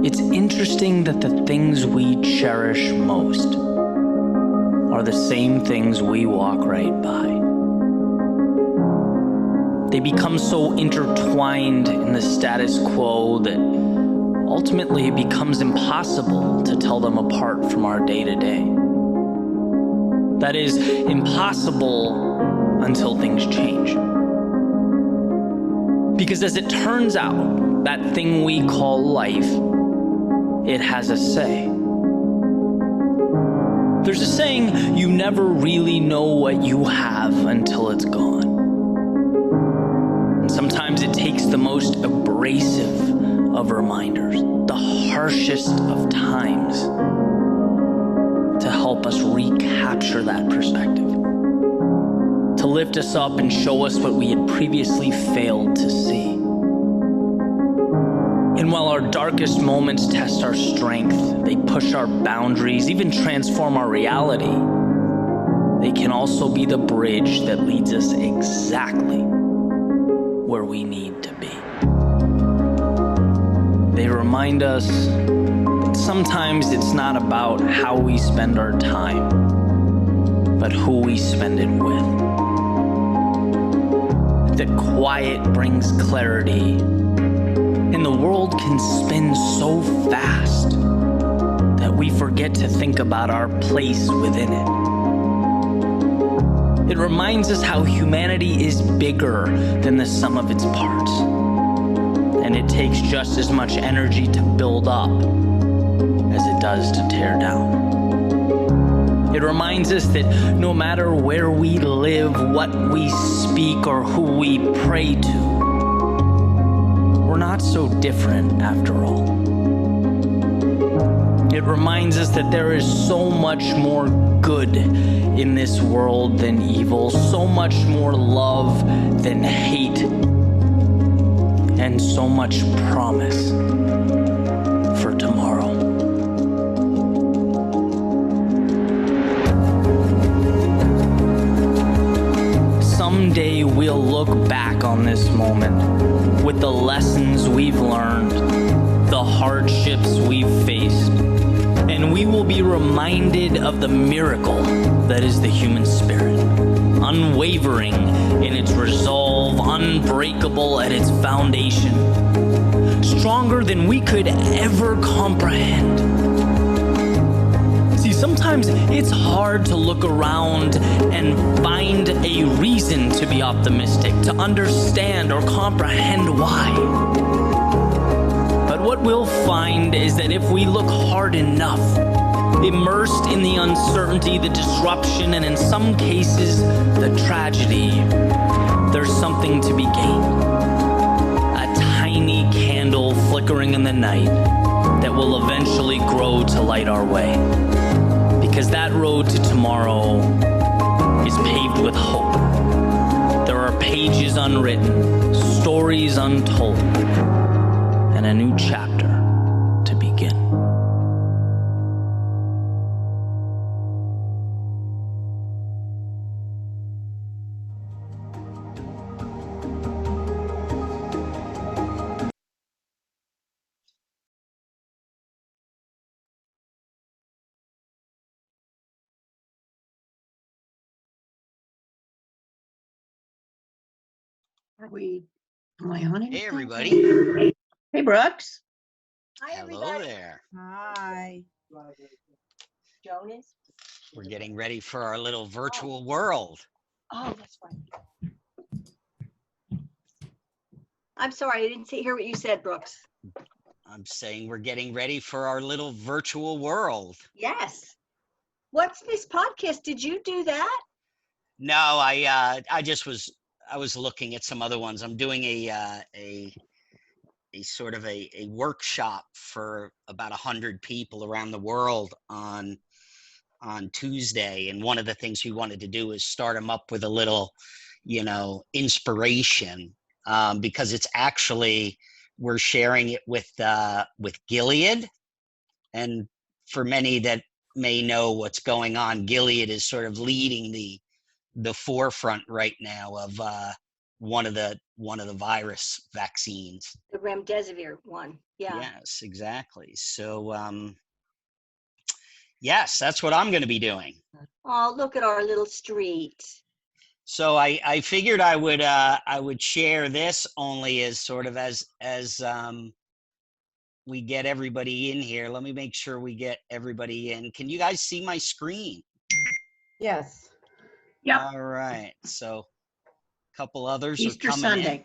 It's interesting that the things we cherish most are the same things we walk right by. They become so intertwined in the status quo that ultimately it becomes impossible to tell them apart from our day-to-day. That is, impossible until things change. Because as it turns out, that thing we call life, it has a say. There's a saying, you never really know what you have until it's gone. And sometimes it takes the most abrasive of reminders, the harshest of times, to help us recapture that perspective, to lift us up and show us what we had previously failed to see. And while our darkest moments test our strength, they push our boundaries, even transform our reality, they can also be the bridge that leads us exactly where we need to be. They remind us that sometimes it's not about how we spend our time, but who we spend it with. That quiet brings clarity, and the world can spin so fast that we forget to think about our place within it. It reminds us how humanity is bigger than the sum of its parts, and it takes just as much energy to build up as it does to tear down. It reminds us that no matter where we live, what we speak, or who we pray to, we're not so different after all. It reminds us that there is so much more good in this world than evil, so much more love than hate, and so much promise for tomorrow. Someday we'll look back on this moment with the lessons we've learned, the hardships we've faced, and we will be reminded of the miracle that is the human spirit, unwavering in its resolve, unbreakable at its foundation, stronger than we could ever comprehend. See, sometimes it's hard to look around and find a reason to be optimistic, to understand or comprehend why. But what we'll find is that if we look hard enough, immersed in the uncertainty, the disruption, and in some cases, the tragedy, there's something to be gained. A tiny candle flickering in the night that will eventually grow to light our way. Because that road to tomorrow is paved with hope. There are pages unwritten, stories untold, and a new chapter to begin. Am I on it? Hey, everybody. Hey, Brooks. Hi, Hello everybody. there. Hi. Jonas? We're getting ready for our little virtual world. Oh, that's right. I'm sorry, I didn't hear what you said, Brooks. I'm saying we're getting ready for our little virtual world. Yes. What's this podcast? Did you do that? No, I was looking at some other ones. I'm doing a sort of a workshop for about 100 people around the world on Tuesday, and one of the things we wanted to do is start them up with a little, inspiration, because it's actually, we're sharing it with Gilead, and for many that may know what's going on, Gilead is sort of leading the forefront right now of one of the one of the virus vaccines. The remdesivir one. Yeah. Yes, exactly. So, yes, that's what I'm going to be doing. Oh, look at our little street. So I figured I would share this only as sort of as we get everybody in here. Let me make sure we get everybody in. Can you guys see my screen? Yes. Yep. All right. So a couple others Easter are coming Sunday. in.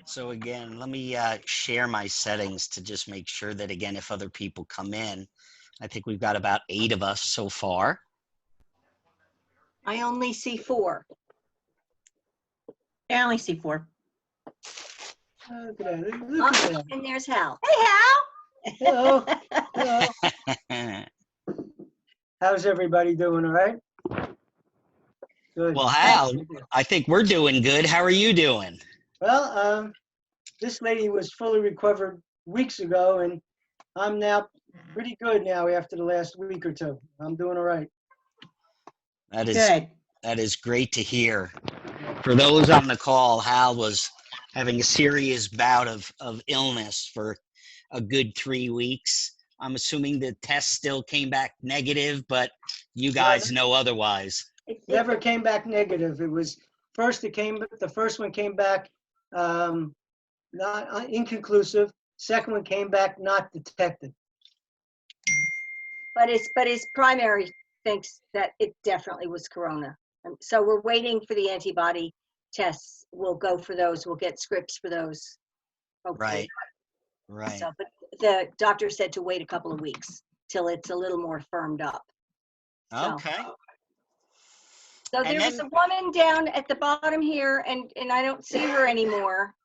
So again, let me share my settings to just make sure that, again, if other people come in, I think we've got about 8 of us so far. I only see 4. I only see 4. Look at that. Look at that. And there's Hal. Hey, Hello. Hal. Hello. How's everybody doing? All right? Good. Well, Hal, I think we're doing good. How are you doing? Well, this lady was fully recovered weeks ago, and I'm now pretty good now after the last week or 2. I'm doing all right. Good. That is great to hear. For those on the call, Hal was having a serious bout of illness for a good 3 weeks. I'm assuming the test still came back negative, but you guys know otherwise. Never came back negative. It was the first one came back not inconclusive. Second one came back not detected. But his primary thinks that it definitely was corona. And so we're waiting for the antibody tests. We'll go for those. We'll get scripts for those. Hopefully. Right. So, but the doctor said to wait a couple of weeks till it's a little more firmed up. So- Okay. So And there was then- a woman down at the bottom here, and I don't see her anymore.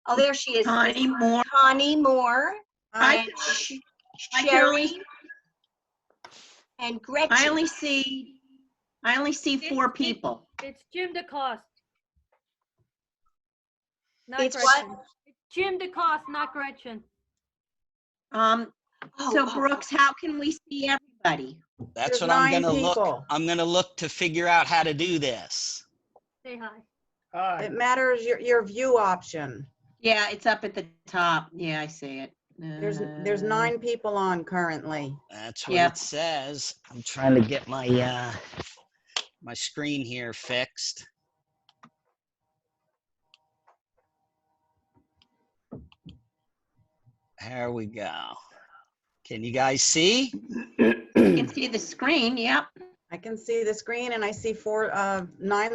Oh, there she is. Connie Moore. Connie Moore. Hi. And Hi, Sherry. Carrie. And Gretchen. I only see 4 people. It's Jim DeCoste. Not It's what? Gretchen. It's Jim DeCoste, not Gretchen. So Oh, Brooks, how can we see everybody? That's There's what I'm 9 going to look. people. I'm going to look to figure out how to do this. Say hi. Hi. It matters your view option. Yeah, it's up at the top. Yeah, I see it. There's 9 people on currently. That's what Yep. it says. I'm trying to get my my screen here fixed. There we go. Can you guys see? You can see the screen. Yep. I can see the screen and I see 9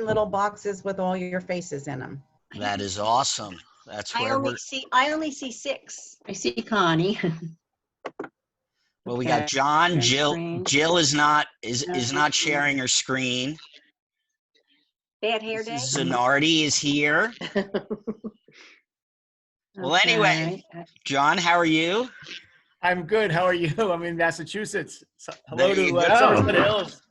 little boxes with all your faces in them. That is awesome. That's I where only see 6. I see Connie. well, we got Okay. John, Share Jill. screen. Jill is not sharing her screen. Bad hair day. Zanardi is here. Well, anyway, Okay. John, how are you? I'm good. How are you? I'm in Massachusetts. So, hello There you to go. Somerset Hills.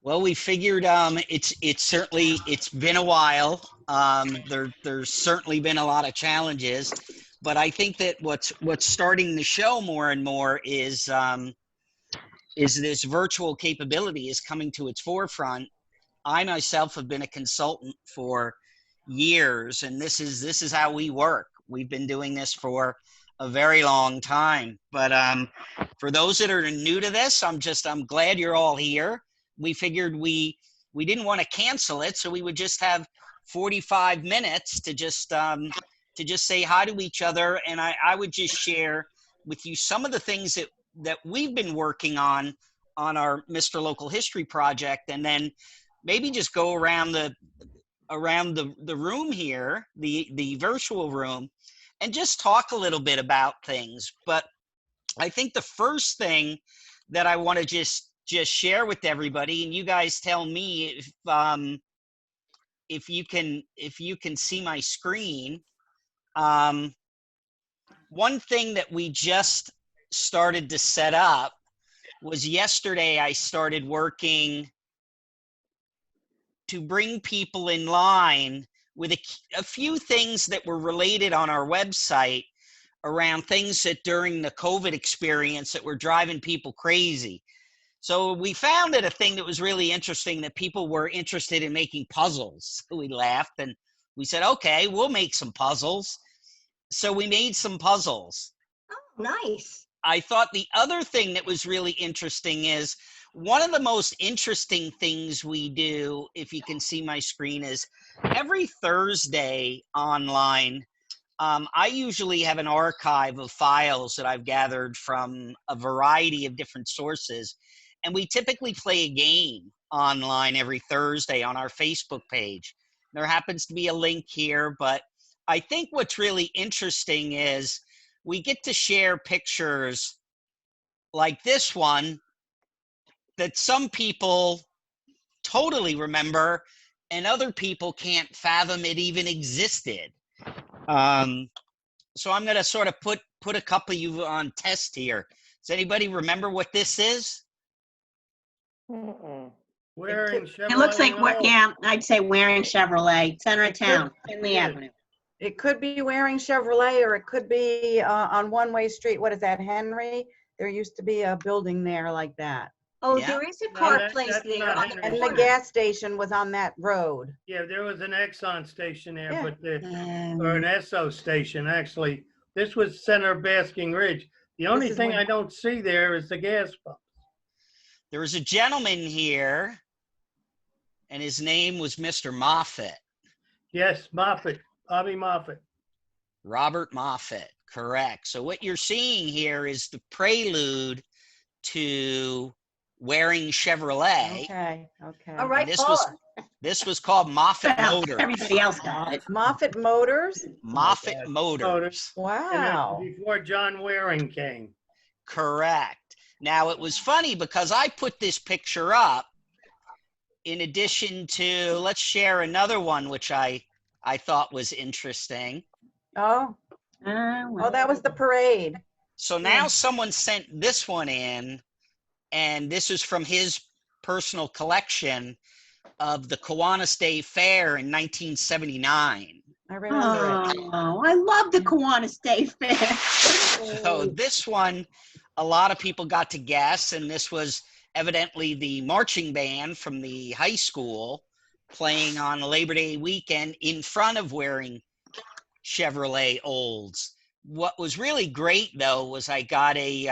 Well, we figured it's been a while. There's certainly been a lot of challenges, but I think that what's starting to show more and more is this virtual capability is coming to its forefront. I myself have been a consultant for years, and this is how we work. We've been doing this for a very long time. But for those that are new to this, I'm glad you're all here. We figured we didn't want to cancel it, so we would just have 45 minutes to just say hi to each other, and I would just share with you some of the things that we've been working on our Mr. Local History project, and then maybe just go around the room here, the virtual room, and just talk a little bit about things. But I think the first thing that I want to just share with everybody, and you guys tell me if you can see my screen. One thing that we just started to set up was yesterday I started working to bring people in line with a few things that were related on our website around things that during the COVID experience that were driving people crazy. So we found that a thing that was really interesting, that people were interested in making puzzles. So we laughed and we said, okay, we'll make some puzzles. So we made some puzzles. Oh, nice. I thought the other thing that was really interesting is one of the most interesting things we do, if you can see my screen, is every Thursday online, I usually have an archive of files that I've gathered from a variety of different sources. And we typically play a game online every Thursday on our Facebook page. There happens to be a link here, but I think what's really interesting is we get to share pictures like this one that some people totally remember and other people can't fathom it even existed. So I'm going to sort of put a couple of you on test here. Does anybody remember what this is? Wearing It looks like, Chevrolet. yeah, I'd say wearing Chevrolet, center of town, Finley Yeah. Avenue. It could be wearing Chevrolet, or it could be on One-Way Street. What is that, Henry? There used to be a building there like that. Oh, Yeah. there is a No, car that- place that's there. not on the Henry. And the corner. gas station was on that road. Yeah, there was an Exxon station there, Yeah. but or an Esso station, actually. This was Center Basking Ridge. The only is thing when- I don't see there is the gas pump. There was a gentleman here, and his name was Mr. Moffett, Yes, Moffett, Bobby Moffett. Robert Moffett, correct. So what you're seeing here is the prelude to wearing Chevrolet. Okay, okay. All right, This was Paula. this was called Moffett Well, Motors. everybody else got it. Moffett Motors? Moffett Motors. And Wow. that's before John Waring came. Correct. Now, it was funny because I put this picture up in addition to, let's share another one, which I thought was interesting. Oh, Well, oh, that was the parade. So now someone sent this one in, and this is from his personal collection of the Kiwanis Day Fair in 1979. I remember it. Oh, I love the Kiwanis Day Fair. So this one, a lot of people got to guess, and this was evidently the marching band from the high school playing on Labor Day weekend in front of wearing Chevrolet Olds. What was really great though was I got a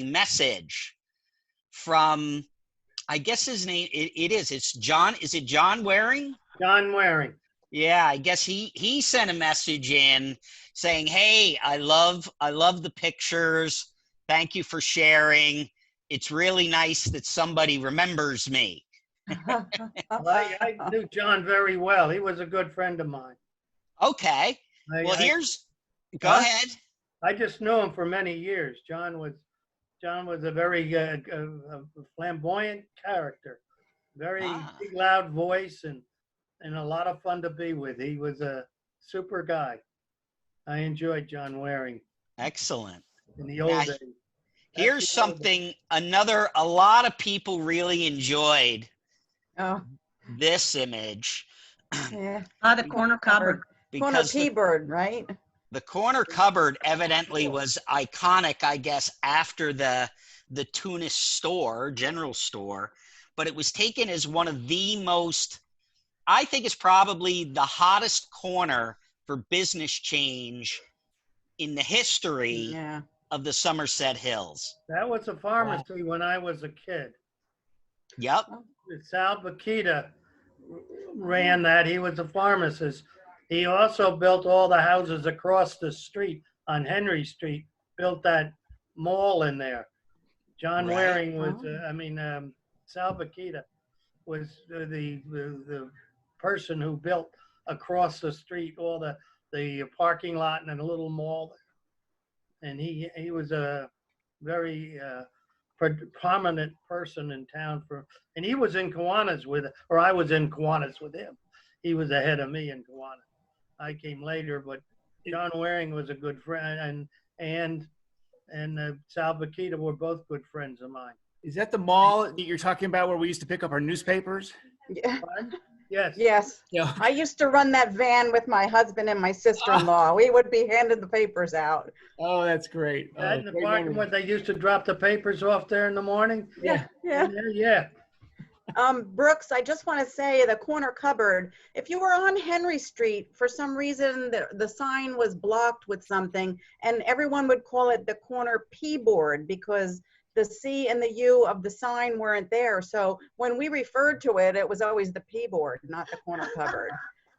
message from, I guess his name it's John. Is it John Waring? John Waring. Yeah, I guess he sent a message in saying, "Hey, I love the pictures. Thank you for sharing. It's really nice that somebody remembers me." I knew John very well. He was a good friend of mine. Okay. Well, go ahead. I just knew him for many years. John was a very flamboyant character, very big, loud voice, and a lot of fun to be with. He was a super guy. I enjoyed John Waring Excellent. in the old Now, days. Here's something a lot of people really enjoyed Oh, this image yeah. The corner cupboard. Corner because T-bird, right? the corner cupboard evidently was iconic, I guess, after the Tunis store, general store, but it was taken as one of the most, I think it's probably the hottest corner for business change in the history Yeah. of the Somerset Hills. That was a pharmacy when I was a kid. Yep. Sal Bakita ran that. He was a pharmacist. He also built all the houses across the street on Henry Street, built that mall in there. John Right. Waring was, Sal Bakita was the person who built across the street all the parking lot and a little mall. And he was a very prominent person in town and he was in Kiwanis or I was in Kiwanis with him. He was ahead of me in Kiwanis. I came later, but John Waring was a good friend, and Sal Bakita were both good friends of mine. Is that the mall that you're talking about where we used to pick up our newspapers? Yeah. Yes. Yes. Yeah. I used to run that van with my husband and my sister-in-law. We would be handing the papers out. Oh, that's great. That Oh, in the great parking memory. where they used to drop the papers off there in the morning? Yeah. Yeah. Yeah. Brooks, I just want to say the corner cupboard, if you were on Henry Street, for some reason, the sign was blocked with something, and everyone would call it the corner P board because the C and the U of the sign weren't there. So when we referred to it, it was always the P board, not the corner cupboard.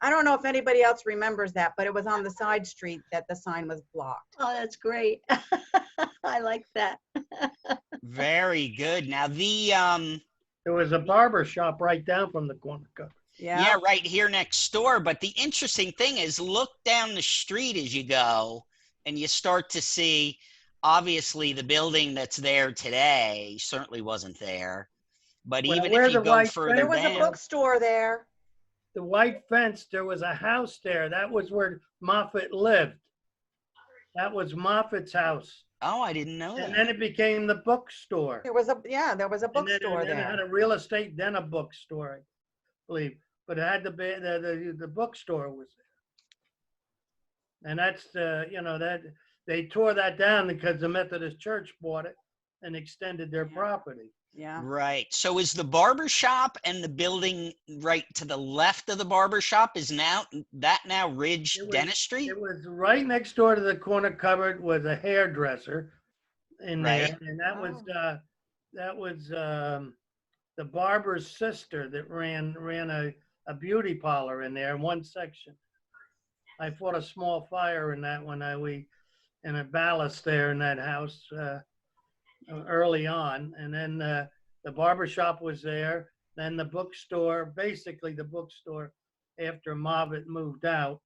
I don't know if anybody else remembers that, but it was on the side street that the sign was blocked. Oh, that's great. I like that. Very good. Now There was a barber shop right down from the corner cupboard. yeah, right here next door. But the interesting thing is look down the street as you go and you start to see, obviously, the building that's there today certainly wasn't there. But Well, even where if you the go white further There was a down, bookstore there. The white fence, there was a house there. That was where Moffett lived. That was Moffat's house. oh, I didn't know And that. then it became the bookstore. There was a bookstore And then it had there. a real estate, then a bookstore, I believe. But it had the bookstore was there. And that's, that they tore that down because the Methodist Church bought it and extended their property. Yeah. Right. So is the barber shop and the building right to the left of the barber shop is now Ridge It was- Dentistry? It was right next door to the corner cupboard was a hairdresser in there. Right. And that was the barber's sister that ran a beauty parlor in there in one section. I fought a small fire in that when in a ballast there in that house early on. And then the barber shop was there. Then the bookstore, basically the bookstore after Moffett moved out,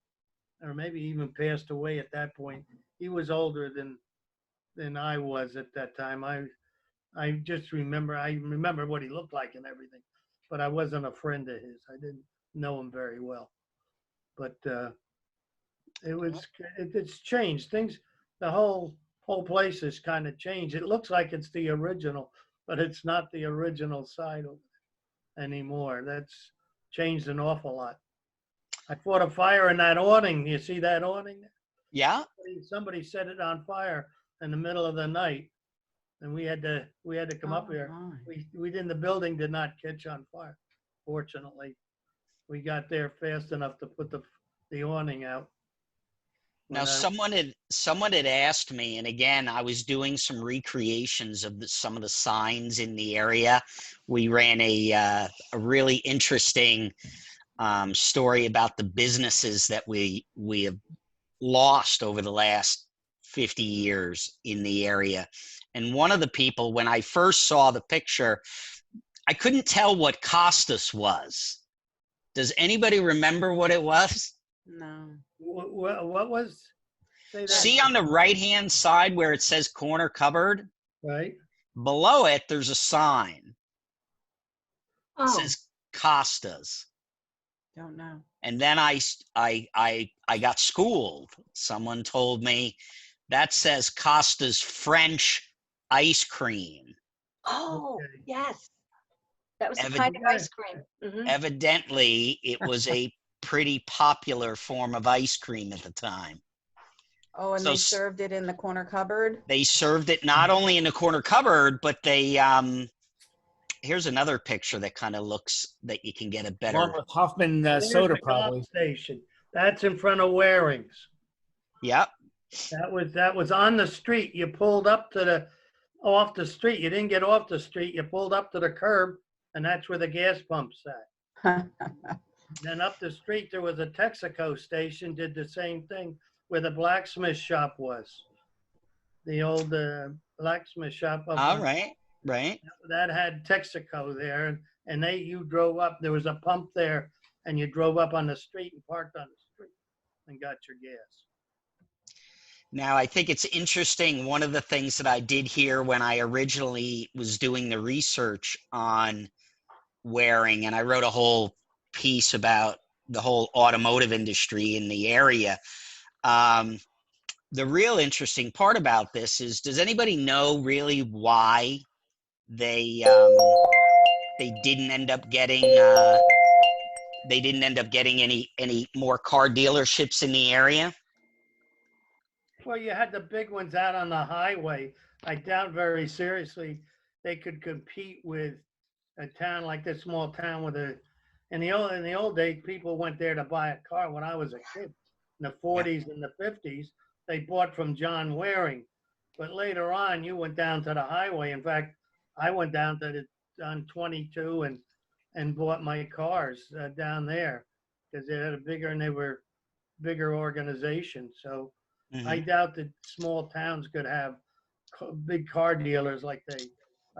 or maybe even passed away at that point. He was older than I was at that time. I just remember what he looked like and everything, but I wasn't a friend of his. I didn't know him very well. But it's changed. The whole place has kind of changed. It looks like it's the original, but it's not the original side of it anymore. That's changed an awful lot. I fought a fire in that awning. You see that awning? Yeah. Somebody set it on fire in the middle of the night, and we had to come up here. The building did not catch on fire. Fortunately, we got there fast enough to put the awning out. Now, someone had asked me, and again, I was doing some recreations of some of the signs in the area. We ran a really interesting story about the businesses that we have lost over the last 50 years in the area. And one of the people, when I first saw the picture, I couldn't tell what Costas was. Does anybody remember what it was? No. What was? Say that. See on the right-hand side where it says corner cupboard? Right. Below it, there's a sign. It Oh, says Costas. Don't know. And then I got schooled. Someone told me that says Costa's French ice cream. oh, Okay. yes. That was the Evan- kind of ice cream. Mhm. Evidently, it was a pretty popular form of ice cream at the time. Oh, and So they served it in the corner cupboard? They served it not only in the corner cupboard, but they here's another picture that kind of looks that you can get a better. Along with Hoffman There's soda, the probably. gas station. That's in front of Waring's. Yep. That was on the street. You pulled up off the street. You didn't get off the street. You pulled up to the curb, and that's where the gas pump sat. Then up the street, there was a Texaco station, did the same thing where the blacksmith shop was. The old blacksmith shop. Up All on- right. Right. That had Texaco there, and you drove up. There was a pump there, and you drove up on the street and parked on the street and got your gas. Now, I think it's interesting. One of the things that I did here when I originally was doing the research on Waring, and I wrote a whole piece about the whole automotive industry in the area. The real interesting part about this is, does anybody know really why they didn't end up getting they didn't end up getting any more car dealerships in the area? Well, you had the big ones out on the highway. I doubt very seriously they could compete with a town like this small town with a, in the old days, people went there to buy a car. When I was a kid, in the 40s and the 50s, they bought from John Waring. But later on, you went down to the highway. In fact, I went down to on 22 and bought my cars down there because they had a bigger, and they were bigger organization. So I doubt that small towns could have big car dealers like they.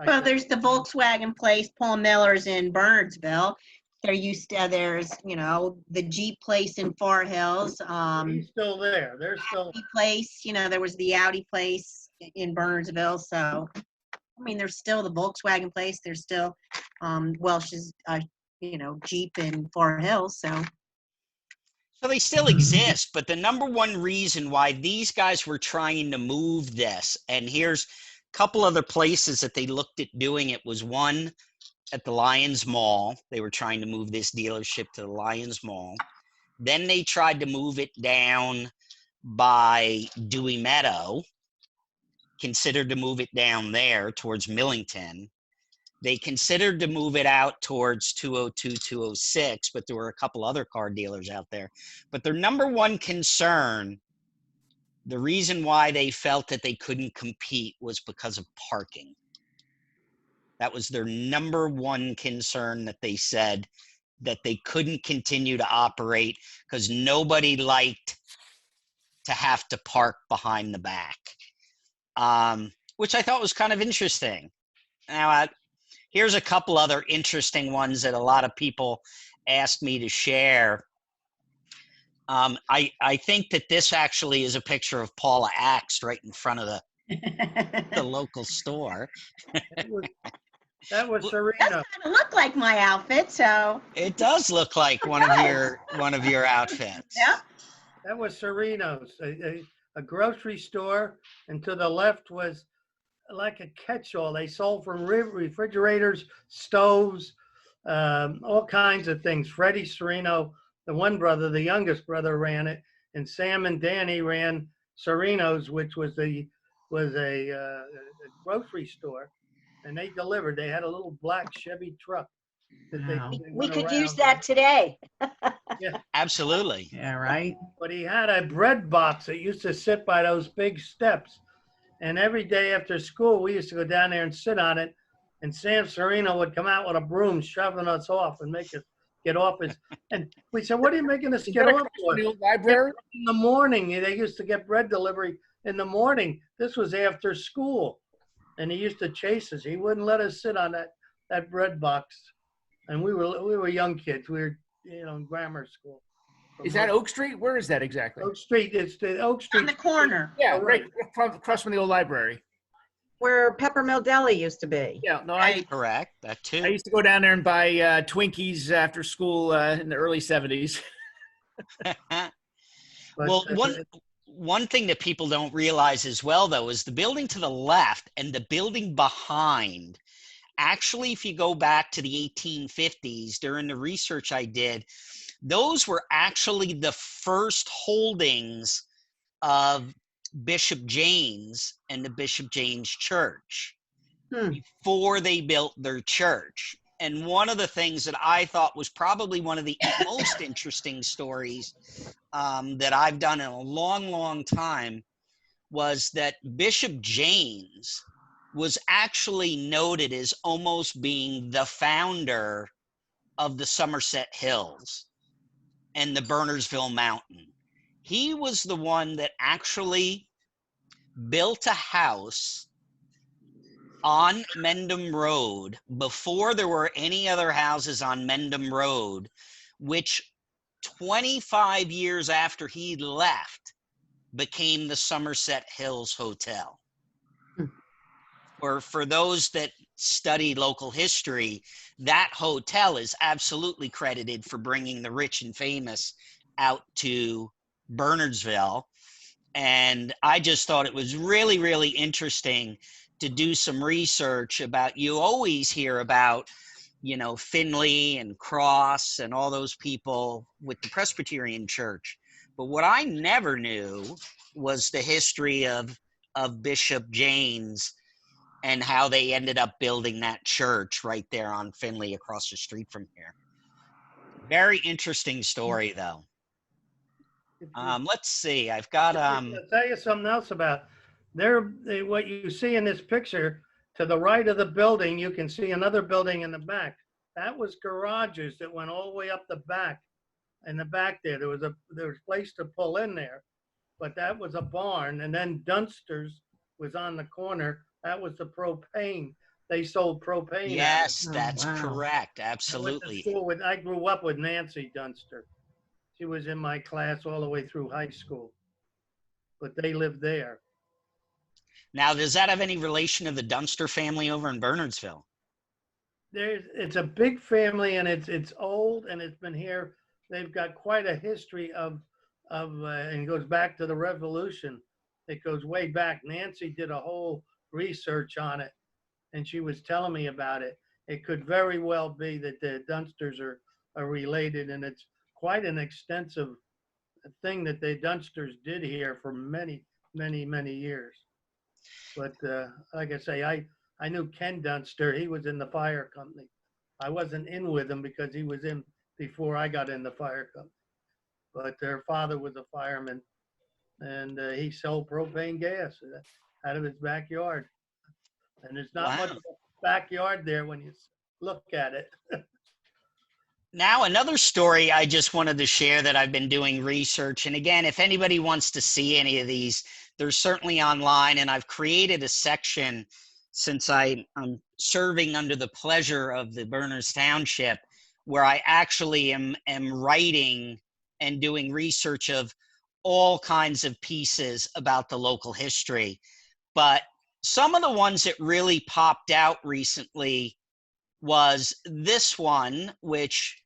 Well, there's the Volkswagen place, Paul Miller's in Burnsville. There's, you know, the Jeep place in Far Hills. He's still there. They're still. Audi place, you know, there was the Audi place in Burnsville. So, I mean, there's still the Volkswagen place. There's still Welch's, you know, Jeep in Far Hills. So they still exist, but the number one reason why these guys were trying to move this, and here's a couple other places that they looked at doing it, was one at the Lions Mall. They were trying to move this dealership to the Lions Mall. Then they tried to move it down by Dewey Meadow, considered to move it down there towards Millington. They considered to move it out towards 202, 206, but there were a couple other car dealers out there. But their number one concern, the reason why they felt that they couldn't compete, was because of parking. That was their number one concern, that they said that they couldn't continue to operate because nobody liked to have to park behind the back, which I thought was kind of interesting. Now, here's a couple other interesting ones that a lot of people asked me to share. I think that this actually is a picture of Paula Axe right in front of the local store. That was Serena. Doesn't kind of look like my outfit, so. It does look like one of your outfits. Yeah. That was Sereno's, a grocery store, and to the left was like a catch-all. They sold from refrigerators, stoves, all kinds of things. Freddie Sereno, the one brother, the youngest brother, ran it, and Sam and Danny ran Sereno's, which was a grocery store, and they delivered. They had a little black Chevy truck that they We went could around. use that today. Absolutely. Yeah, right. But he had a bread box that used to sit by those big steps. And every day after school, we used to go down there and sit on it. And Sam Sereno would come out with a broom, shoving us off and make us get off his. And we said, "What are you making us get off for?" The old library? In the morning, they used to get bread delivery in the morning. This was after school. And he used to chase us. He wouldn't let us sit on that bread box. And we were young kids. We were, you know, in grammar school. Is that Oak Street? Where is that exactly? Oak Street? It's the Oak Street. On the corner. Yeah, right across from the old library. Where Peppermill Deli used to be. Yeah, no, Correct. That too. I used to go down there and buy Twinkies after school in the early 70s. Well, one thing that people don't realize as well, though, is the building to the left and the building behind. Actually, if you go back to the 1850s, during the research I did, those were actually the first holdings of Bishop James and the Bishop James Church before they built their church. And one of the things that I thought was probably one of the most interesting stories that I've done in a long, long time was that Bishop James was actually noted as almost being the founder of the Somerset Hills and the Bernardsville Mountain. He was the one that actually built a house on Mendham Road before there were any other houses on Mendham Road, which 25 years after he left became the Somerset Hills Hotel. Or for those that study local history, that hotel is absolutely credited for bringing the rich and famous out to Bernardsville. And I just thought it was really, really interesting to do some research about, you always hear about you know, Finley and Cross and all those people with the Presbyterian Church. But what I never knew was the history of Bishop James and how they ended up building that church right there on Finley across the street from here. Very interesting story, though. Let's see. I've got I'll tell you something else about what you see in this picture. To the right of the building, you can see another building in the back. That was garages that went all the way up the back. In the back there was a place to pull in there, but that was a barn. And then Dunster's was on the corner. That was the propane. They sold propane. Yes, Oh, that's wow. correct. I went to Absolutely. school I grew up with Nancy Dunster. She was in my class all the way through high school, but they lived there. Now, does that have any relation to the Dunster family over in Bernardsville? It's a big family, and it's old, and it's been here. They've got quite a history and it goes back to the Revolution. It goes way back. Nancy did a whole research on it, and she was telling me about it. It could very well be that the Dunsters are related, and it's quite an extensive thing that the Dunsters did here for many, many, many years. But like I say, I knew Ken Dunster. He was in the fire company. I wasn't in with him because he was in before I got in the fire company. But their father was a fireman, and he sold propane gas out of his backyard. And there's not much of a backyard there when you look at it. Now, another story I just wanted to share that I've been doing research. And again, if anybody wants to see any of these, they're certainly online. And I've created a section since I'm serving under the pleasure of the Berners Township, where I actually am writing and doing research of all kinds of pieces about the local history. But some of the ones that really popped out recently was this one, which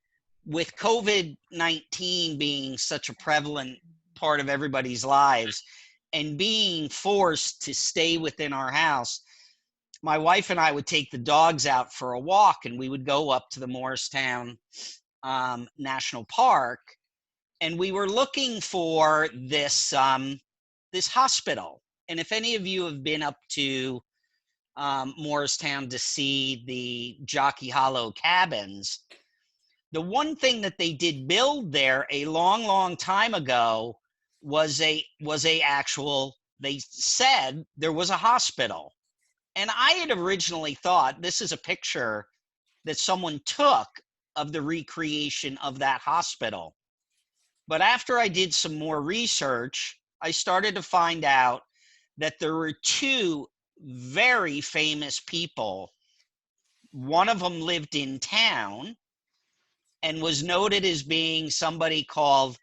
with COVID-19 being such a prevalent part of everybody's lives and being forced to stay within our house, my wife and I would take the dogs out for a walk, and we would go up to the Morristown National Park, and we were looking for this this hospital. And if any of you have been up to Morristown to see the Jockey Hollow cabins, the one thing that they did build there a long, long time ago was a actual, they said there was a hospital. And I had originally thought this is a picture that someone took of the recreation of that hospital. But after I did some more research, I started to find out that there were two very famous people. One of them lived in town and was noted as being somebody called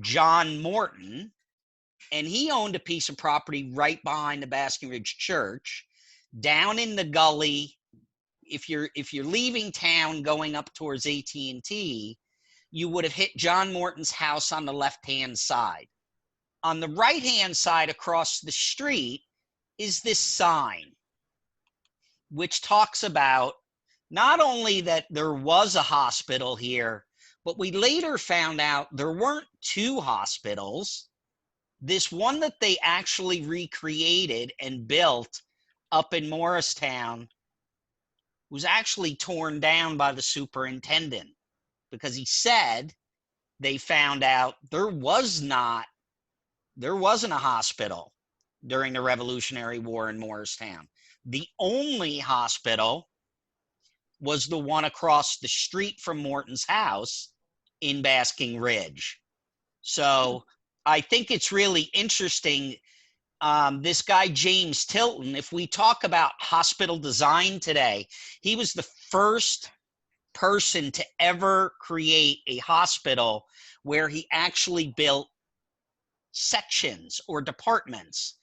John Morton. And he owned a piece of property right behind the Basking Ridge Church, down in the gully. If you're leaving town going up towards AT&T, you would have hit John Morton's house on the left-hand side. On the right-hand side across the street is this sign, which talks about not only that there was a hospital here, but we later found out there weren't two hospitals. This one that they actually recreated and built up in Morristown was actually torn down by the superintendent, because he said they found out there wasn't a hospital during the Revolutionary War in Morristown. The only hospital was the one across the street from Morton's house in Basking Ridge. So I think it's really interesting. This guy, James Tilton, if we talk about hospital design today, he was the first person to ever create a hospital where he actually built sections or departments.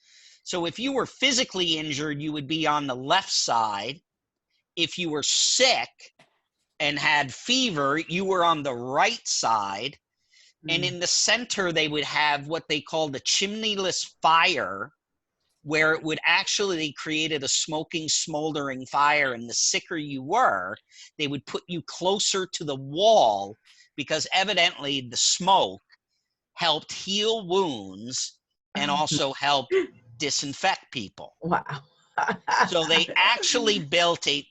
So if you were physically injured, you would be on the left side. If you were sick and had fever, you were on the right side. And in the center, they would have what they called a chimneyless fire, where it would actually created a smoking, smoldering fire, and the sicker you were, they would put you closer to the wall because evidently the smoke helped heal wounds and also help disinfect people. Wow. So they actually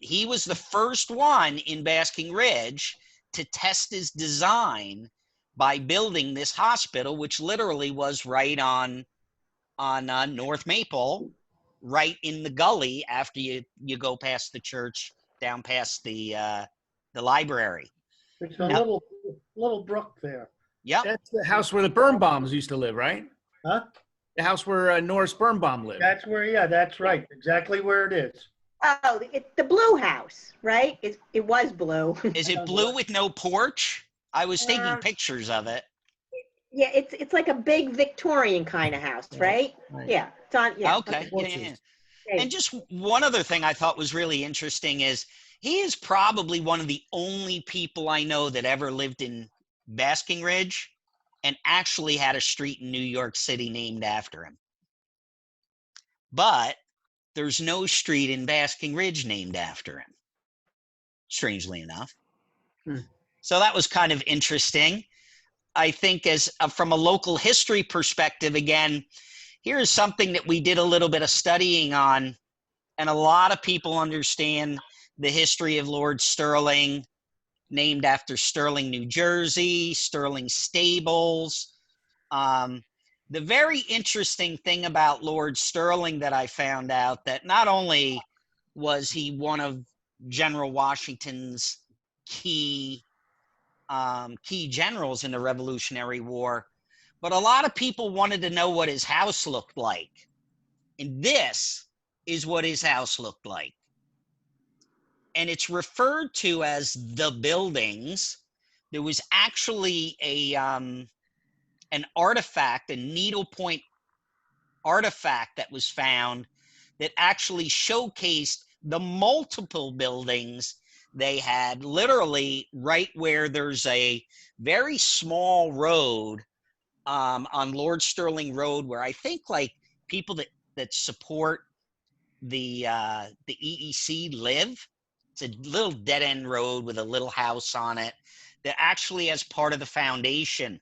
he was the first one in Basking Ridge to test his design by building this hospital, which literally was right on North Maple, right in the gully after you go past the church, down past the library. There's a Now- little brook there. Yep. That's the house where the Birnbaums used to live, right? Huh? The house where Norris Birnbaum lived. That's where, yeah, that's right. Exactly where it is. Oh, the blue house, right? It was blue. Is it blue with no porch? I was taking pictures of it. Yeah, it's like a big Victorian kind of house, right? Right. Yeah, it's on. Yeah. Okay. Yeah, yeah. Okay. And just one other thing I thought was really interesting is he is probably one of the only people I know that ever lived in Basking Ridge and actually had a street in New York City named after him. But there's no street in Basking Ridge named after him, strangely enough. So that was kind of interesting. I think as from a local history perspective, again, here's something that we did a little bit of studying on, and a lot of people understand the history of Lord Stirling, named after Sterling, New Jersey, Sterling Stables. The very interesting thing about Lord Stirling that I found out, that not only was he one of General Washington's key generals in the Revolutionary War, but a lot of people wanted to know what his house looked like. And this is what his house looked like. And it's referred to as the buildings. There was actually an artifact, a needlepoint artifact that was found that actually showcased the multiple buildings they had, literally right where there's a very small road on Lord Stirling Road, where I think like people that support the EEC live. It's a little dead end road with a little house on it that actually has part of the foundation.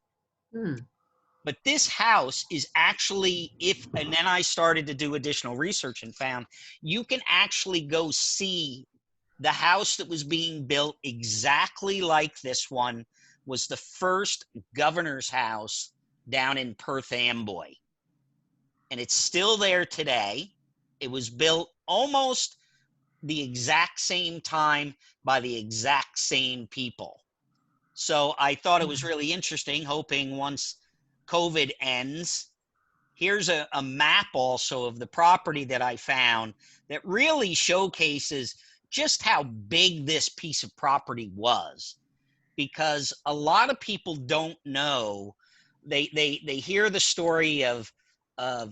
But this house is actually, and then I started to do additional research and found you can actually go see the house that was being built exactly like this one was the first governor's house down in Perth Amboy. And it's still there today. It was built almost the exact same time by the exact same people. So I thought it was really interesting, hoping once COVID ends, here's a map also of the property that I found that really showcases just how big this piece of property was. Because a lot of people don't know, they hear the story of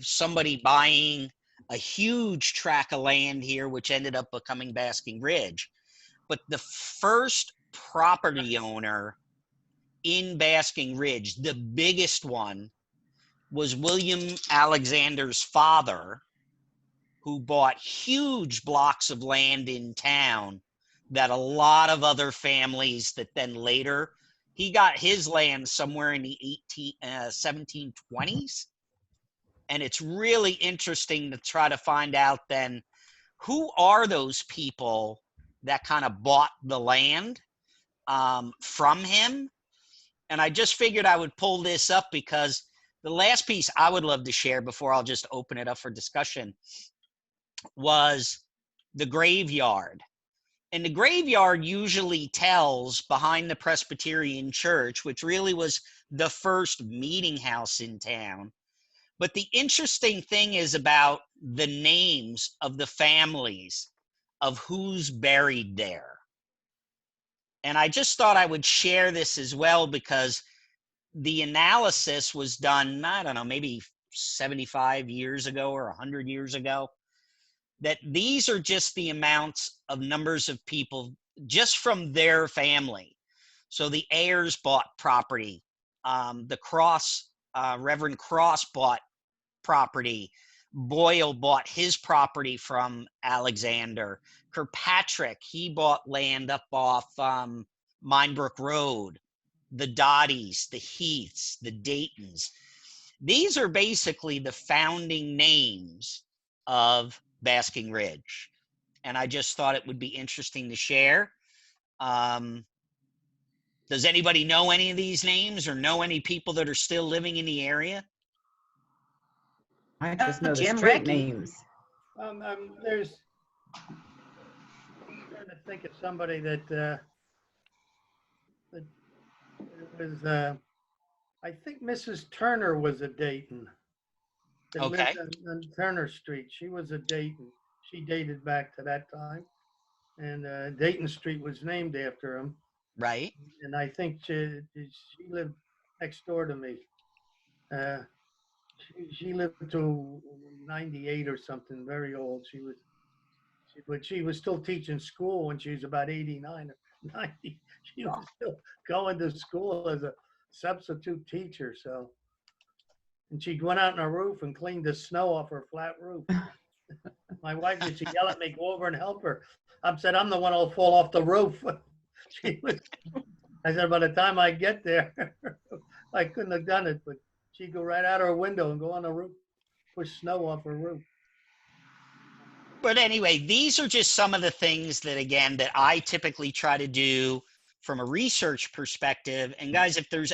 somebody buying a huge tract of land here, which ended up becoming Basking Ridge. But the first property owner in Basking Ridge, the biggest one, was William Alexander's father, who bought huge blocks of land in town that a lot of other families that then later, he got his land somewhere in the 1720s. And it's really interesting to try to find out then, who are those people that kind of bought the land from him? And I just figured I would pull this up because the last piece I would love to share before I'll just open it up for discussion was the graveyard. And the graveyard usually tells behind the Presbyterian Church, which really was the first meeting house in town. But the interesting thing is about the names of the families of who's buried there. And I just thought I would share this as well because the analysis was done, I don't know, maybe 75 years ago or 100 years ago, that these are just the amounts of numbers of people just from their family. So the Ayers bought property. The Cross, Reverend Cross bought property. Boyle bought his property from Alexander. Kirkpatrick, he bought land up off Minebrook Road. The Dotties, the Heaths, the Daytons. These are basically the founding names of Basking Ridge. And I just thought it would be interesting to share. Does anybody know any of these names or know any people that are still living in the area? I just know the Jim street Recchi. names. There's, I'm trying to think of somebody that was, I think Mrs. Turner was a Dayton. That Okay. lived on Turner Street. She was a Dayton. She dated back to that time. And Dayton Street was named after him. Right. And I think she lived next door to me. She lived to 98 or something, very old. But she was still teaching school when she was about 89 or 90. She was still going to school as a substitute teacher. So, and she went out on her roof and cleaned the snow off her flat roof. My wife used to yell at me, go over and help her. I said, I'm the one who'll fall off the roof. I said, by the time I get there, I couldn't have done it, but she'd go right out her window and go on the roof, push snow off her roof. But anyway, these are just some of the things that, again, that I typically try to do from a research perspective. And guys, if there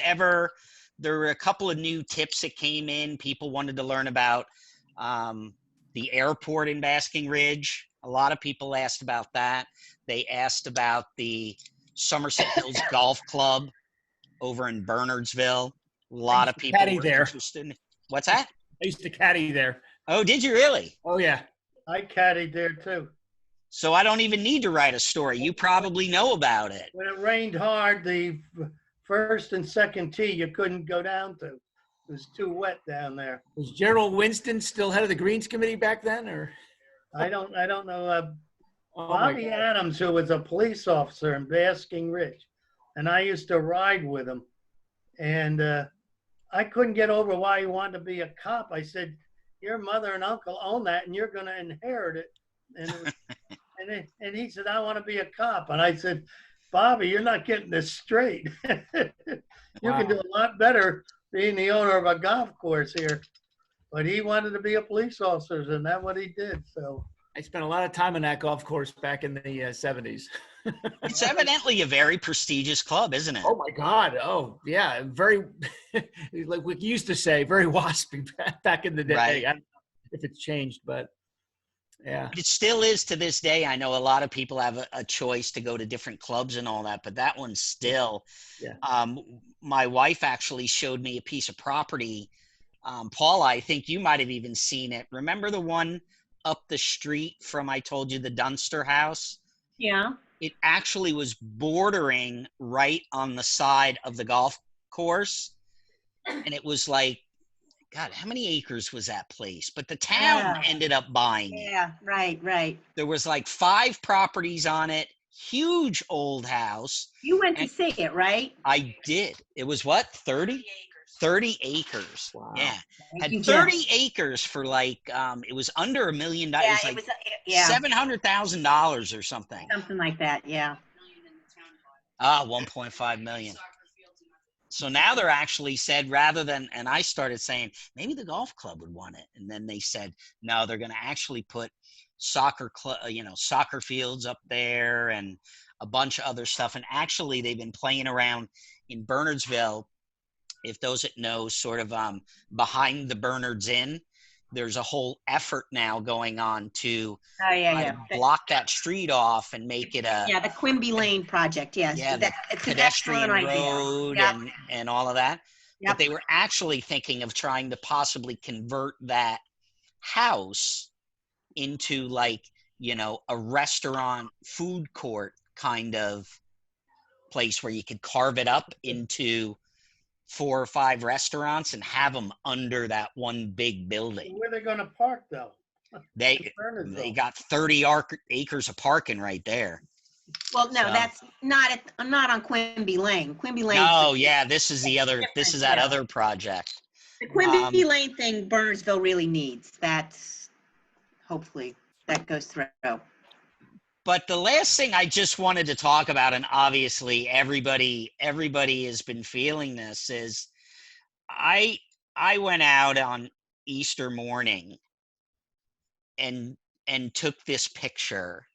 were a couple of new tips that came in. People wanted to learn about the airport in Basking Ridge. A lot of people asked about that. They asked about the Somerset Hills Golf Club over in Bernardsville. A lot of people were interested. What's that? I used to caddy there. Oh, did you really? Oh, yeah. I caddied there too. So I don't even need to write a story. You probably know about it. When it rained hard, the first and second tee you couldn't go down to. It was too wet down there. Was Gerald Winston still head of the Greens Committee back then, or? I don't know. Oh my Bobby God. Adams, who was a police officer in Basking Ridge, and I used to ride with him. And I couldn't get over why he wanted to be a cop. I said, your mother and uncle own that, and you're going to inherit it. And it was, and he said, I want to be a cop. And I said, Bobby, you're not getting this straight. You can do a lot better being the owner of a golf course here. But he wanted to be a police officer, and that's what he did. So I spent a lot of time on that golf course back in the 70s. It's evidently a very prestigious club, isn't it? Oh my God. Oh yeah. Very, like we used to say, very waspy back in the day. Right. I don't know if it's changed, but yeah. It still is to this day. I know a lot of people have a choice to go to different clubs and all that, but that one's still. Yeah. My wife actually showed me a piece of property. Paula, I think you might have even seen it. Remember the one up the street from, I told you, the Dunster house? Yeah. It actually was bordering right on the side of the golf course. And it was like, God, how many acres was that place? But the town ended up buying it. Yeah, right. There was like 5 properties on it, huge old house. You went to see it, right? I did. It was what, 30? 30 acres. Wow. Yeah. Thank you, Had Jim. 30 acres for like, it was under $1 million. Yeah, It it was was, like $700,000 or something. something like that, yeah. 1.5 million. So now they're actually said, rather than, and I started saying, maybe the golf club would want it. And then they said, no, they're going to actually put soccer fields up there and a bunch of other stuff. And actually they've been playing around in Bernardsville. If those that know, sort of behind the Bernards Inn, there's a whole effort now going on to block that street off and make it a Yeah, the Quimby Lane project, yes. the It's an pedestrian excellent idea. road Yep. and all of that. Yep. But they were actually thinking of trying to possibly convert that house into like, a restaurant food court kind of place where you could carve it up into 4 or 5 restaurants and have them under that one big building. where are they going to park though? They got 30 acres of parking right there. Well, no, So- that's not on Quimby Lane. Quimby Lane. Oh yeah, this is the other. This is that other project. The Quimby Lane thing, Burnersville really needs. That's hopefully that goes through. But the last thing I just wanted to talk about, and obviously everybody has been feeling this, is I went out on Easter morning and took this picture.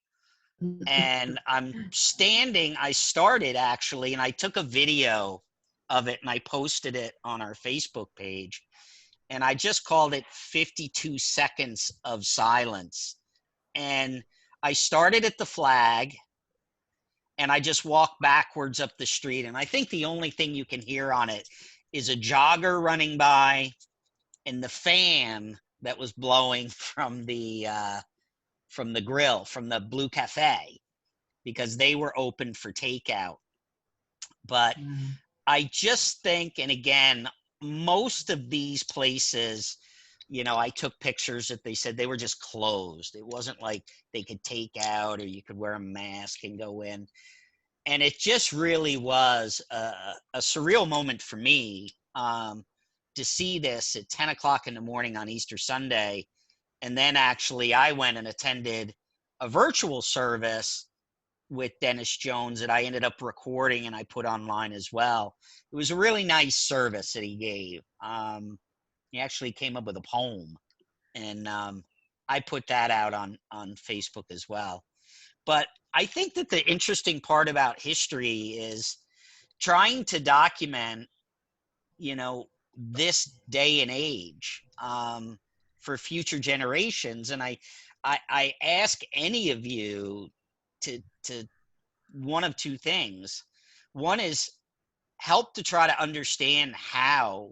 And I started actually, and I took a video of it and I posted it on our Facebook page. And I just called it 52 seconds of silence. And I started at the flag and I just walked backwards up the street. And I think the only thing you can hear on it is a jogger running by and the fan that was blowing from the grill, from the Blue Cafe, because they were open for takeout. But I just think, and again, most of these places, you know, I took pictures that they said they were just closed. It wasn't like they could take out or you could wear a mask and go in. And it just really was a surreal moment for me to see this at 10 o'clock in the morning on Easter Sunday. And then actually I went and attended a virtual service with Dennis Jones that I ended up recording and I put online as well. It was a really nice service that he gave. He actually came up with a poem, and I put that out on Facebook as well. But I think that the interesting part about history is trying to document, you know, this day and age for future generations. And I ask any of you to one of two things. One is help to try to understand how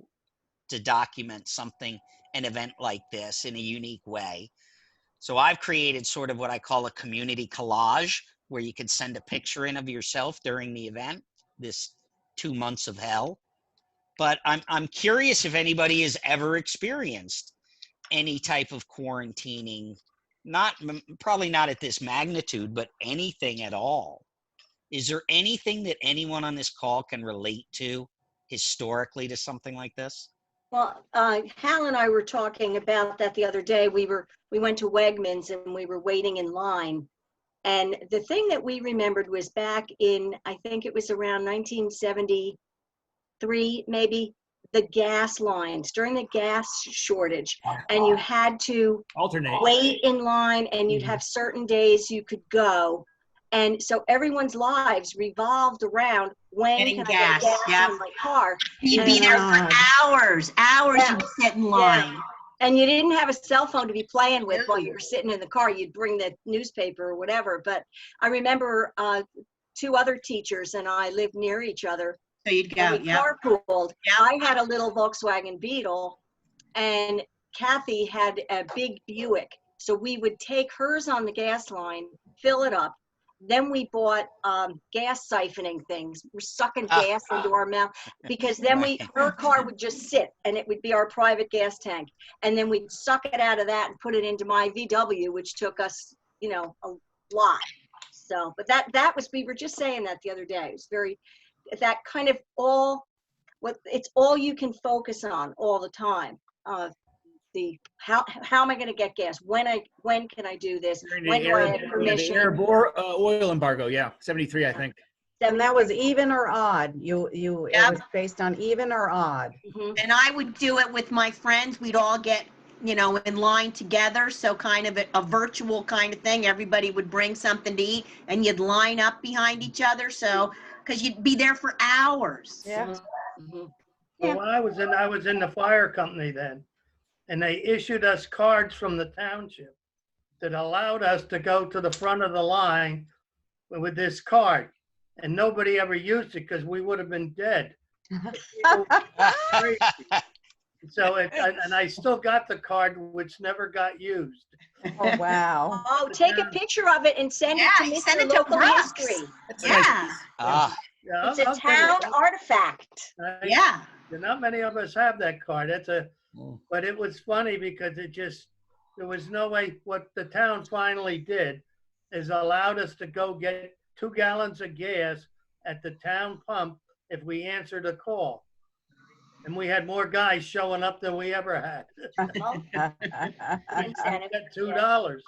to document something, an event like this, in a unique way. So I've created sort of what I call a community collage, where you can send a picture in of yourself during the event, this 2 months of hell. But I'm curious if anybody has ever experienced any type of quarantining, probably not at this magnitude, but anything at all. Is there anything that anyone on this call can relate to historically to something like this? Well, Hal and I were talking about that the other day. We went to Wegmans and we were waiting in line. And the thing that we remembered was back in, I think it was around 1973, maybe, the gas lines during the gas shortage. And you had to Alternate. wait in line and you'd have certain days you could go. And so everyone's lives revolved around when Getting can I get gas, gas in my car. You'd be there for hours. Yeah. You'd sit in line. And you didn't have a cell phone to be playing with while you were sitting in the car. You'd bring the newspaper or whatever. But I remember 2 other teachers and I lived near each other. So you'd go, we carpooled. I had a little Volkswagen Beetle and Kathy had a big Buick. So we would take hers on the gas line, fill it up. Then we bought gas siphoning things. We're sucking gas into our mouth because then her car would just sit and it would be our private gas tank. And then we'd suck it out of that and put it into my VW, which took us, you know, a lot. So, but that was, we were just saying that the other day. It was very, that kind of it's all you can focus on all the time. How am I going to get gas? When can I do this? When do I have permission? The Arab oil embargo, 73, I think. And that was even or odd. It was based on even or odd. Mm-hmm. And I would do it with my friends. We'd all get, you know, in line together. So kind of a virtual kind of thing. Everybody would bring something to eat and you'd line up behind each other. So, because you'd be there for hours. Yeah. Mm-hmm. Well, when I was in the fire company then, and they issued us cards from the township that allowed us to go to the front of the line with this card. And nobody ever used it because we would have been dead. So, and I still got the card, which never got used. Oh, wow. Oh, take a picture of it and send it to me. Send it to local Brooks. history. Yeah. Yeah, It's a town artifact. Yeah. Not many of us have that card. But it was funny because there was no way. What the town finally did is allowed us to go get 2 gallons of gas at the town pump if we answered a call. And we had more guys showing up than we ever had. Well, incentive. Got $2,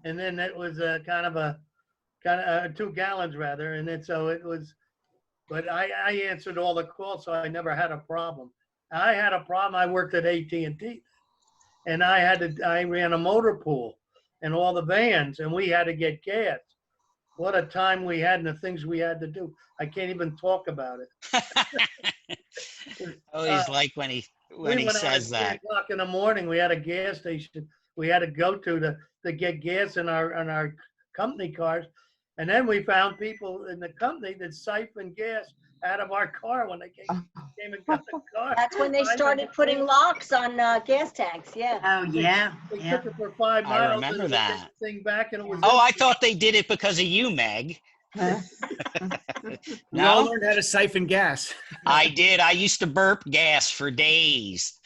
and then it was kind of 2 gallons rather, and then so it was. But I answered all the calls, so I never had a problem. I had a problem. I worked at AT&T, and I ran a motor pool and all the vans, and we had to get gas. What a time we had and the things we had to do. I can't even talk about it. I always like when he says that. 3 o'clock in the morning, we had a gas station we had to go to get gas in our company cars. And then we found people in the company that siphoned gas out of our car when they came and got the car. That's when they started putting locks on gas tanks. Yeah. Oh, yeah. They Yeah. took it for 5 miles. I remember and they that. took the thing back and it was Oh, I empty. thought they did it because of you, Meg. We all No, learned how to siphon gas. I did. I used to burp gas for days.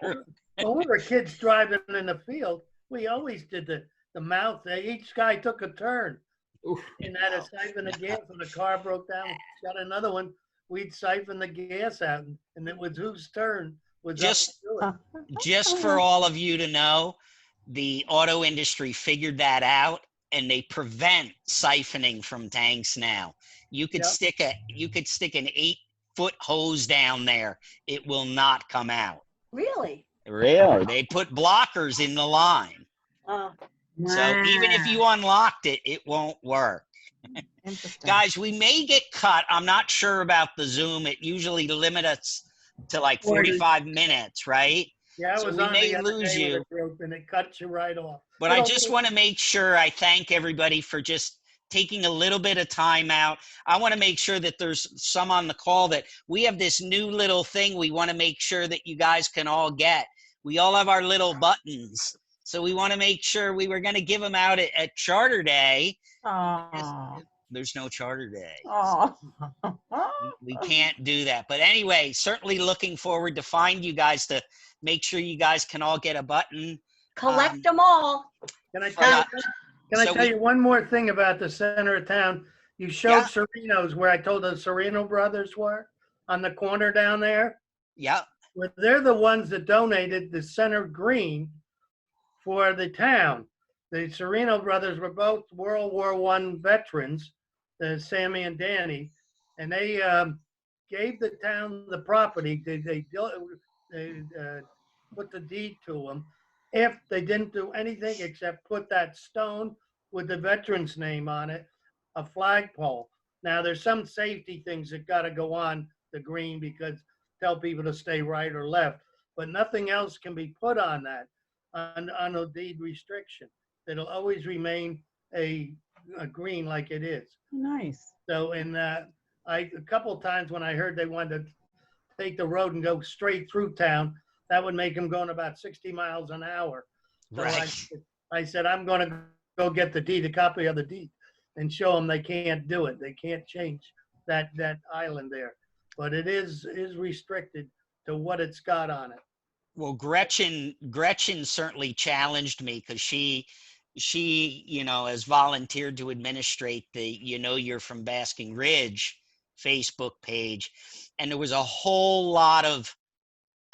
When we were kids driving in the field, we always did the mouth. Each guy took a turn Oof. and had a siphon of gas. When the car broke down, got another one, we'd siphon the gas out, and it was whose turn was up Just- to do it. Just for all of you to know, the auto industry figured that out, and they prevent siphoning from tanks now. You could Yep. stick an 8-foot hose down there. It will not come out. Really? Really? They put blockers in the line. So even if you unlocked it, it won't work. Interesting. Guys, we may get cut. I'm not sure about the Zoom. It usually limits us to like 45 minutes, right? Yeah, I So was we on may the other lose day with you. a group, and it cuts you right off. But I just want to make sure I thank everybody for just taking a little bit of time out. I want to make sure that there's some on the call that we have this new little thing we want to make sure that you guys can all get. We all have our little buttons. So we want to make sure we were going to give them out at Charter Day. Aw. There's no Charter Day. Aw. We can't do that. But anyway, certainly looking forward to find you guys to make sure you guys can all get a button. Collect them all. Can I Uh, tell you one more thing about the center of town? You showed Sereno's where I told the Sereno brothers were on the corner down there. Yeah. Well, they're the ones that donated the center green for the town. The Sereno brothers were both World War I veterans, Sammy and Danny, and they gave the town the property. They put the deed to them if they didn't do anything except put that stone with the veteran's name on it, a flagpole. Now, there's some safety things that got to go on the green because tell people to stay right or left, but nothing else can be put on that, on a deed restriction. It'll always remain a green like it is. Nice. So, a couple of times when I heard they wanted to take the road and go straight through town, that would make them going about 60 miles an hour. So Right. I said, I'm going to go get the deed, a copy of the deed, and show them they can't do it. They can't change that island there. But it is restricted to what it's got on it. Well, Gretchen certainly challenged me because she has volunteered to administrate the You're from Basking Ridge Facebook page. And there was a whole lot of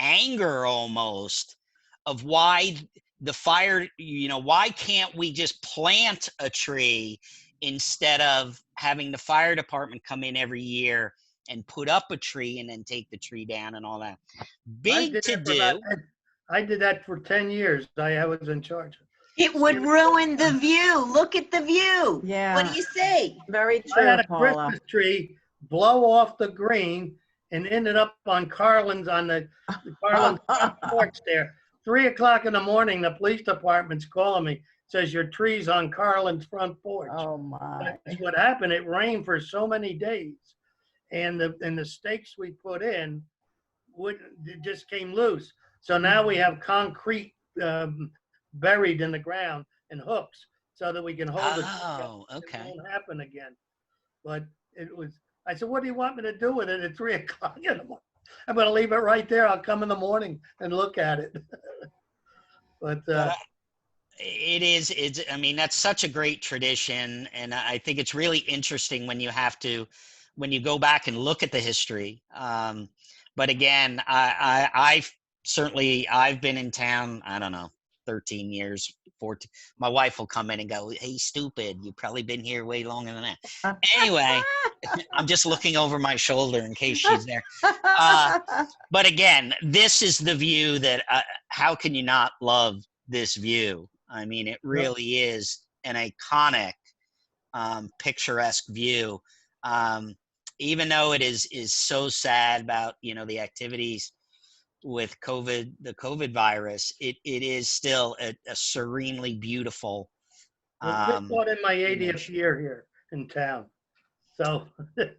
anger almost of why the fire, why can't we just plant a tree instead of having the fire department come in every year and put up a tree and then take the tree down and all that. Big to do. I did that for 10 years. I was in charge. It would ruin the view. Look at the view. Yeah. What do you say? Very I true, had a Paula. Christmas tree blow off the green and ended up on Carlin's on the Carlin's front porch there. 3 o'clock in the morning, the police department's calling me. Says your tree's on Carlin's front porch. Oh my. That's what happened. It rained for so many days, and the stakes we put in it just came loose. So now we have concrete buried in the ground and hooks so that we can hold it. Oh, okay. It won't happen again. But it was. I said, "What do you want me to do with it at 3 o'clock in the morning? I'm going to leave it right there. I'll come in the morning and look at it." But I mean, that's such a great tradition. And I think it's really interesting when you have to when you go back and look at the history. But again, I've certainly, I've been in town, I don't know, 13 years, 14. My wife will come in and go, "Hey, stupid, you've probably been here way longer than that." Anyway, I'm just looking over my shoulder in case she's there. But again, this is the view that, how can you not love this view? I mean, it really is an iconic, picturesque view. Even though it is so sad about, you know, the activities with COVID, the COVID virus, it is still a serenely beautiful. I just bought in my 80th image. year here in town. So that's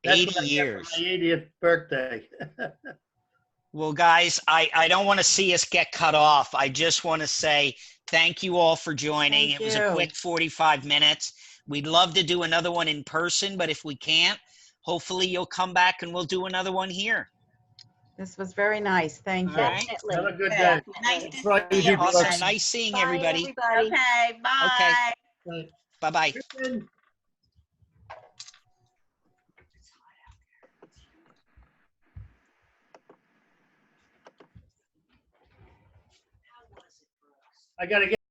80 what I get years. for my 80th birthday. Well, guys, I don't want to see us get cut off. I just want to say thank you all for joining. Thank It was a you. quick 45 minutes. We'd love to do another one in person, but if we can't, hopefully you'll come back and we'll do another one here. This was very nice. Thank All you. right. Definitely. Have a good day. Definitely. Nice to Right, see you. Awesome. Okay. Nice seeing Bye, everybody. everybody. Okay, bye. Okay. Bye-bye. I gotta get